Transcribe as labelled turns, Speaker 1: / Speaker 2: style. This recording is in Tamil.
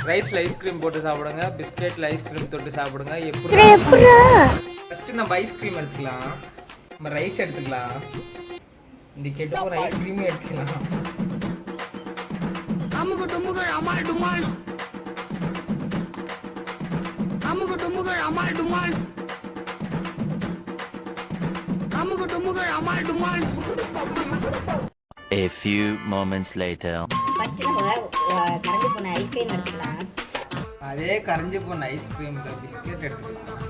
Speaker 1: ரைஸ்ல ஐஸ்கிரீம் போட்டு சாப்பிடுங்க, பிஸ்கெட்ல ஐஸ்கிரீம் தொட்டு சாப்பிடுங்க. ஃபர்ஸ்ட் நம்ம ஐஸ்கிரீம் எடுத்துக்கலாம், நம்ம ரைஸ் எடுத்துக்கலாம், இந்த கெட்ட ஒரு ஐஸ்கிரீமும் எடுத்துக்கலாம். அமுக டுமுக அமால் டுமால், அமுக டுமுக அமால் டுமால், அமுக டுமுக அமால் டுமால்.
Speaker 2: A few moments later.
Speaker 3: First நம்ம கரஞ்சு போன ஐஸ்கிரீம் எடுத்துக்கலாம்.
Speaker 1: அதே கரஞ்சு போன ஐஸ்கிரீம்ல பிஸ்கெட் எடுத்துக்கலாம்.